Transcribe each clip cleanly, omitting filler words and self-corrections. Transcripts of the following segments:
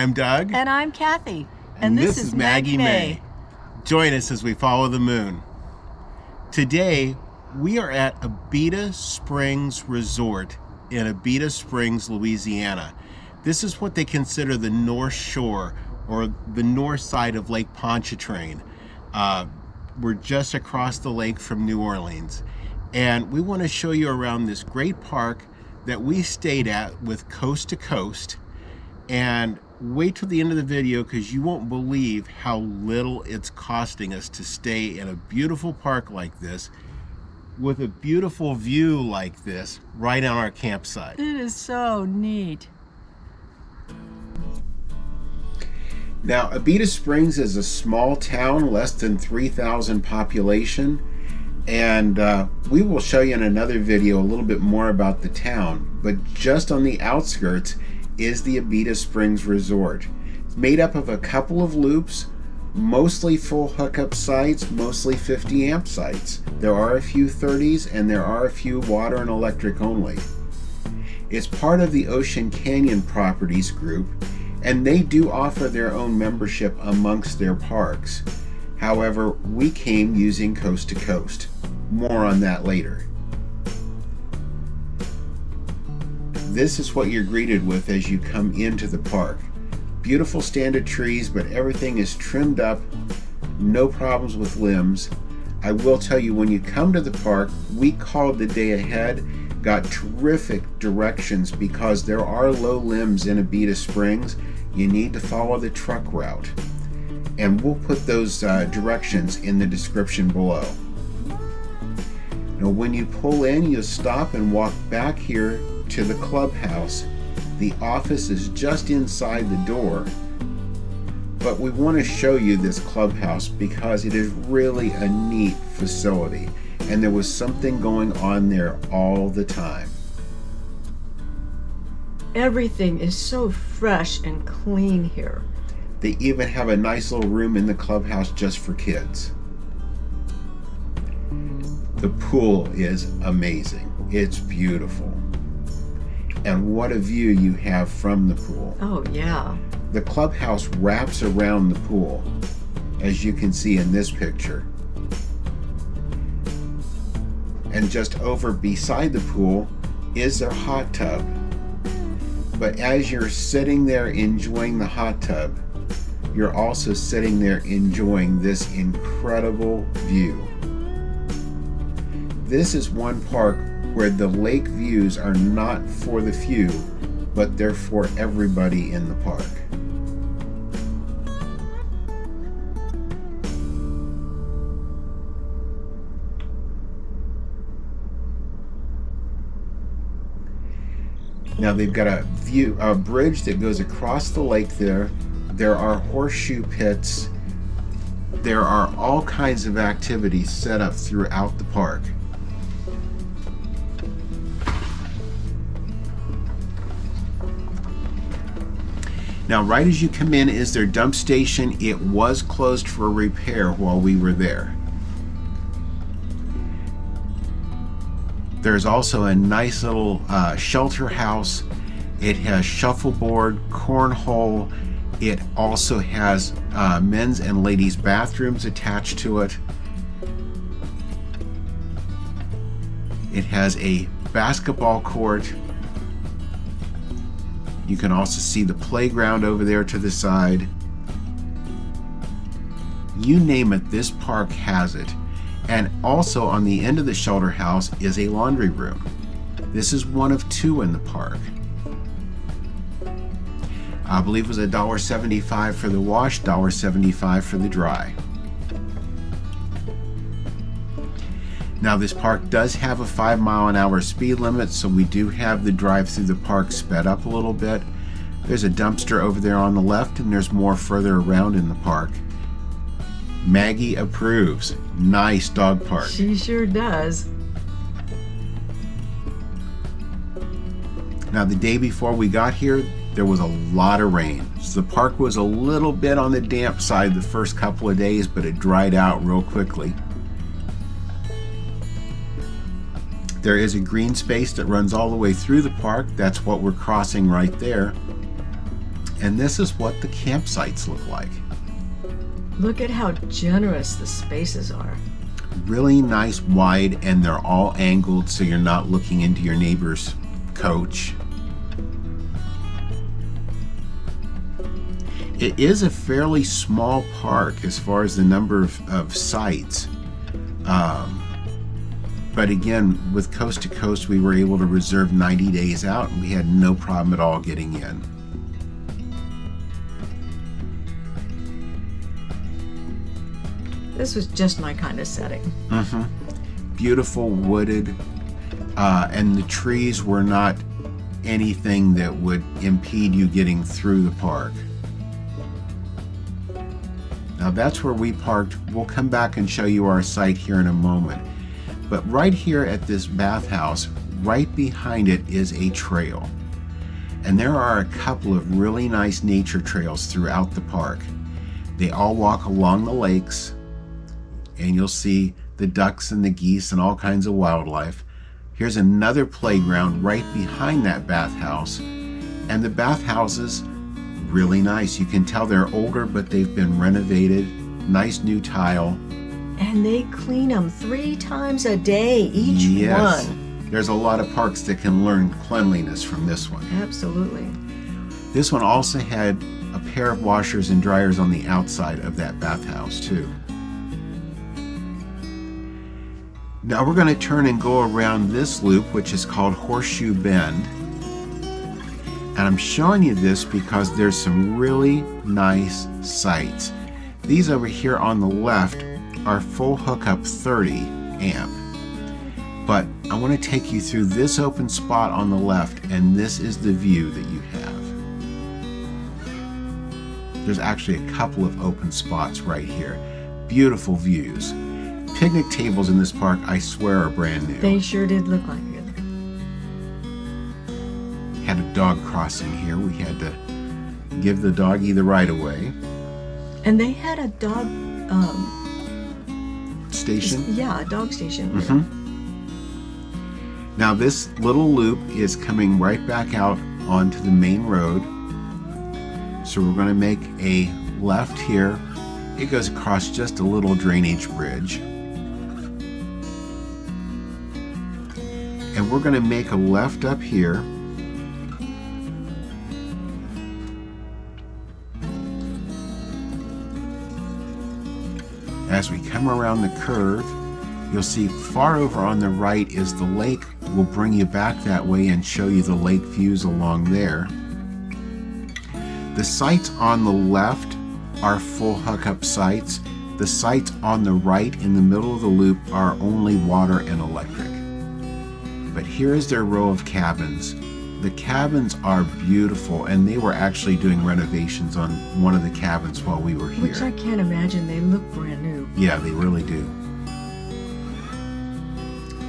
I'm Doug. And I'm Cathy. And this is Maggie Mae. Join us as we follow the moon. Today, we are at Abita Springs Resort in Abita Springs, Louisiana. This is what they consider the North Shore, or the north side of Lake Ponchartrain. We're just across the lake from New Orleans. And we want to show you around this great park that we stayed at with coast to coast. And wait till the end of the video because you won't believe how little it's costing us to stay in a beautiful park like this with a beautiful view like this right on our campsite. It is so neat. Now, Abita Springs is a small town, less than 3,000 population, and we will show you in another video a little bit more about the town, but just on the outskirts is the Abita Springs Resort. It's made up of a couple of loops, mostly full hookup sites, mostly 50 amp sites. There are a few 30s and there are a few water and electric only. It's part of the Ocean Canyon Properties group, and they do offer their own membership amongst their parks. However, we came using coast to coast. More on that later. This is what you're greeted with as you come into the park. Beautiful stand of trees, but everything is trimmed up, no problems with limbs. I will tell you, when you come to the park, we called the day ahead, got terrific directions because there are low limbs in Abita Springs. You need to follow the truck route. And we'll put those directions in the description below. Now when you pull in, you'll stop and walk back here to the clubhouse. The office is just inside the door, but we want to show you this clubhouse because it is really a neat facility, and there was something going on there all the time. Everything is so fresh and clean here. They even have a nice little room in the clubhouse just for kids. The pool is amazing. It's beautiful. And what a view you have from the pool. Oh, yeah. The clubhouse wraps around the pool, as you can see in this picture. And just over beside the pool is their hot tub. But as you're sitting there enjoying the hot tub, you're also sitting there enjoying this incredible view. This is one park where the lake views are not for the few, but they're for everybody in the park. Now they've got a bridge that goes across the lake there. There are horseshoe pits. There are all kinds of activities set up throughout the park. Now, right as you come in is their dump station. It was closed for repair while we were there. There's also a nice little shelter house. It has shuffleboard, cornhole. It also has men's and ladies' bathrooms attached to it. It has a basketball court. You can also see the playground over there to the side. You name it, this park has it. And also on the end of the shelter house is a laundry room. This is one of two in the park. I believe it was $1.75 for the wash, $1.75 for the dry. Now this park does have a 5-mile-an-hour speed limit, so we do have the drive through the park sped up a little bit. There's a dumpster over there on the left, and there's more further around in the park. Maggie approves. Nice dog park. She sure does. Now the day before we got here, there was a lot of rain. So the park was a little bit on the damp side the first couple of days, but it dried out real quickly. There is a green space that runs all the way through the park. That's what we're crossing right there. And this is what the campsites look like. Look at how generous the spaces are. Really nice, wide, and they're all angled so you're not looking into your neighbor's coach. It is a fairly small park as far as the number of sites. But again, with Coast to Coast, we were able to reserve 90 days out, and we had no problem at all getting in. This was just my kind of setting. Beautiful, wooded, and the trees were not anything that would impede you getting through the park. Now that's where we parked. We'll come back and show you our site here in a moment. But right here at this bathhouse, right behind it is a trail. And there are a couple of really nice nature trails throughout the park. They all walk along the lakes, and you'll see the ducks and the geese and all kinds of wildlife. Here's another playground right behind that bathhouse. And the bathhouses, really nice. You can tell they're older, but they've been renovated. Nice new tile. And they clean them 3 times a day, each one. There's a lot of parks that can learn cleanliness from this one. Absolutely. This one also had a pair of washers and dryers on the outside of that bathhouse too. Now we're going to turn and go around this loop, which is called Horseshoe Bend. And I'm showing you this because there's some really nice sights. These over here on the left are full hookup 30 amp. But I want to take you through this open spot on the left, and this is the view that you have. There's actually a couple of open spots right here. Beautiful views. Picnic tables in this park, I swear, are brand new. They sure did look like it. Had a dog crossing here. We had to give the doggy the right of way. And they had a dog station? Yeah, a dog station. Now this little loop is coming right back out onto the main road. So we're going to make a left here. It goes across just a little drainage bridge. And we're going to make a left up here. As we come around the curve, you'll see far over on the right is the lake. We'll bring you back that way and show you the lake views along there. The sites on the left are full hookup sites. The sites on the right in the middle of the loop are only water and electric. But here is their row of cabins. The cabins are beautiful, and they were actually doing renovations on one of the cabins while we were here. Which I can't imagine. They look brand new. Yeah, they really do.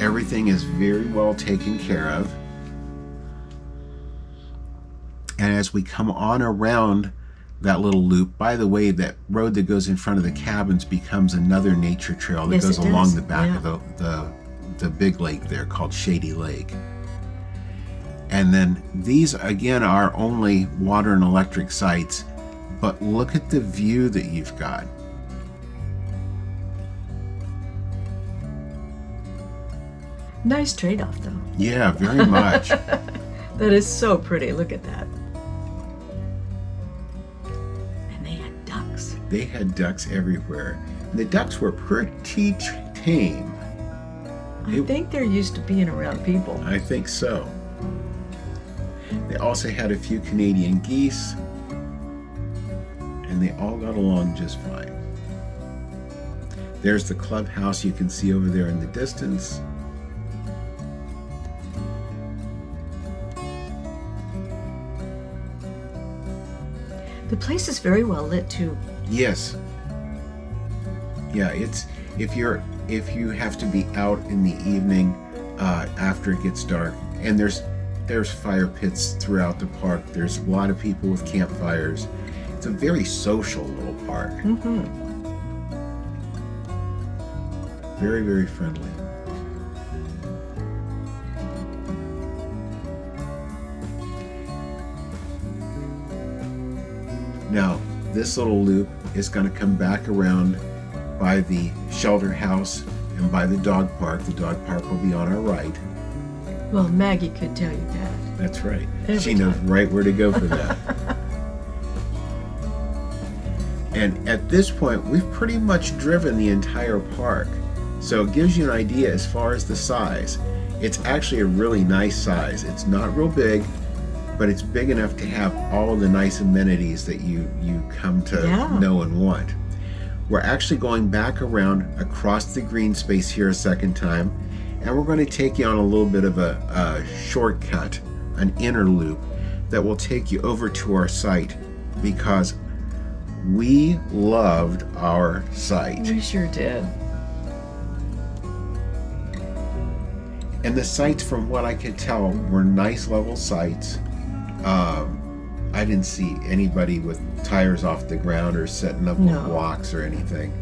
Everything is very well taken care of. And as we come on around that little loop, by the way, that road that goes in front of the cabins becomes another nature trail that goes along the back of the big lake there called Shady Lake. And then these again are only water and electric sites, but look at the view that you've got. Nice trade-off though. Yeah, very much. That is so pretty. Look at that. And they had ducks. They had ducks everywhere. And the ducks were pretty tame. I think they're used to being around people. I think so. They also had a few Canadian geese, and they all got along just fine. There's the clubhouse you can see over there in the distance. The place is very well lit too. Yes. Yeah, it's if you have to be out in the evening after it gets dark, and there's fire pits throughout the park. There's a lot of people with campfires. It's a very social little park. Very, very friendly. Now, this little loop is going to come back around by the shelter house and by the dog park. The dog park will be on our right. Well, Maggie could tell you that. That's right. Every She knows time. right where to go for that. And at this point, we've pretty much driven the entire park. So it gives you an idea as far as the size. It's actually a really nice size. It's not real big, but it's big enough to have all of the nice amenities that you come to know and want. We're actually going back around across the green space here a second time, and we're going to take you on a little bit of a shortcut, an inner loop that will take you over to our site, because we loved our site. We sure did. And the sites, from what I could tell, were nice level sites. I didn't see anybody with tires off the ground or setting up with blocks or anything.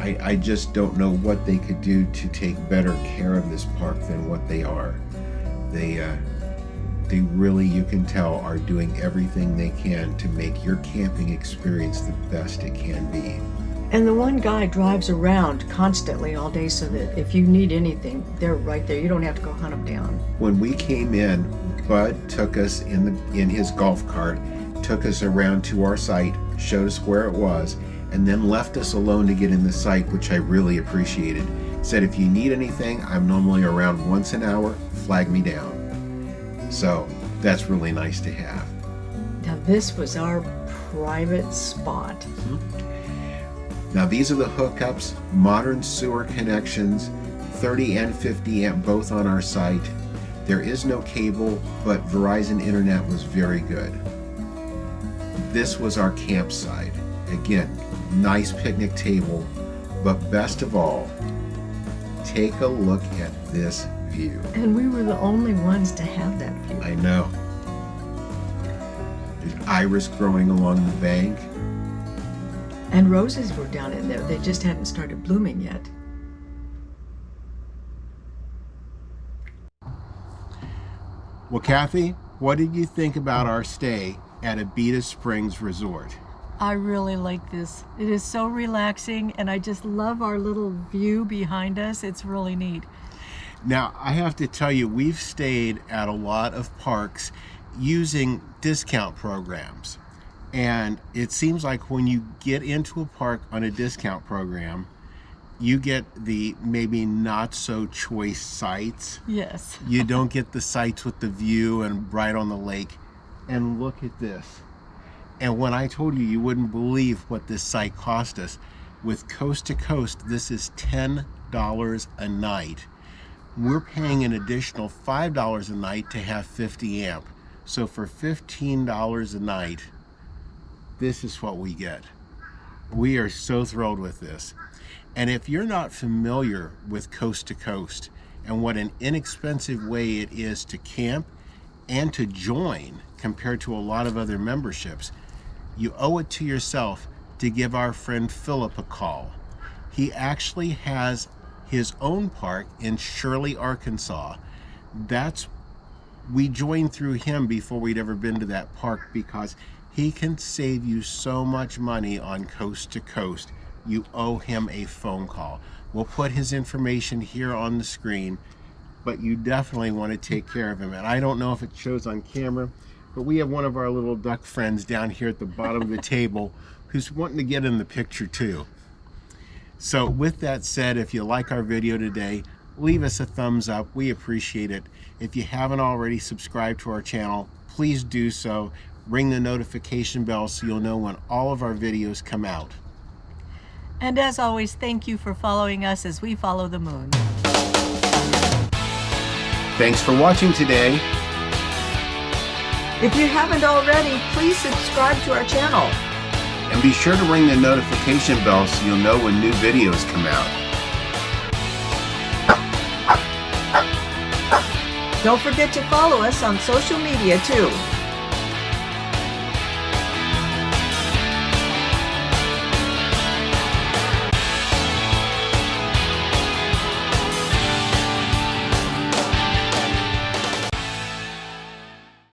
I just don't know what they could do to take better care of this park than what they are. They really, you can tell, are doing everything they can to make your camping experience the best it can be. And the one guy drives around constantly all day so that if you need anything, they're right there. You don't have to go hunt them down. When we came in, Bud took us in his golf cart, took us around to our site, showed us where it was, and then left us alone to get in the site, which I really appreciated. Said, if you need anything, I'm normally around once an hour, flag me down. So that's really nice to have. Now this was our private spot. Now these are the hookups, modern sewer connections, 30 and 50 amp both on our site. There is no cable, but Verizon internet was very good. This was our campsite. Again, nice picnic table, but best of all, take a look at this view. And we were the only ones to have that view. I know. There's iris growing along the bank. And roses were down in there. They just hadn't started blooming yet. Well, Cathy, what did you think about our stay at Abita Springs Resort? I really like this. It is so relaxing, and I just love our little view behind us. It's really neat. Now, I have to tell you, we've stayed at a lot of parks using discount programs. And it seems like when you get into a park on a discount program, you get the maybe not so choice sites. Yes. You don't get the sites with the view and right on the lake. And look at this. And when I told you, you wouldn't believe what this site cost us. With coast to coast, this is $10 a night. We're paying an additional $5 a night to have 50 amp. So for $15 a night, this is what we get. We are so thrilled with this. And if you're not familiar with Coast to Coast and what an inexpensive way it is to camp and to join compared to a lot of other memberships, you owe it to yourself to give our friend Philip a call. He actually has his own park in Shirley, Arkansas. We joined through him before we'd ever been to that park, because he can save you so much money on Coast to Coast. You owe him a phone call. We'll put his information here on the screen, but you definitely want to take care of him. And I don't know if it shows on camera, but we have one of our little duck friends down here at the bottom of the table who's wanting to get in the picture too. So with that said, if you like our video today, leave us a thumbs up. We appreciate it. If you haven't already subscribed to our channel, please do so. Ring the notification bell so you'll know when all of our videos come out. And as always, thank you for following us as we follow the moon. Thanks for watching today. If you haven't already, please subscribe to our channel. And be sure to ring the notification bell so you'll know when new videos come out. Don't forget to follow us on social media too.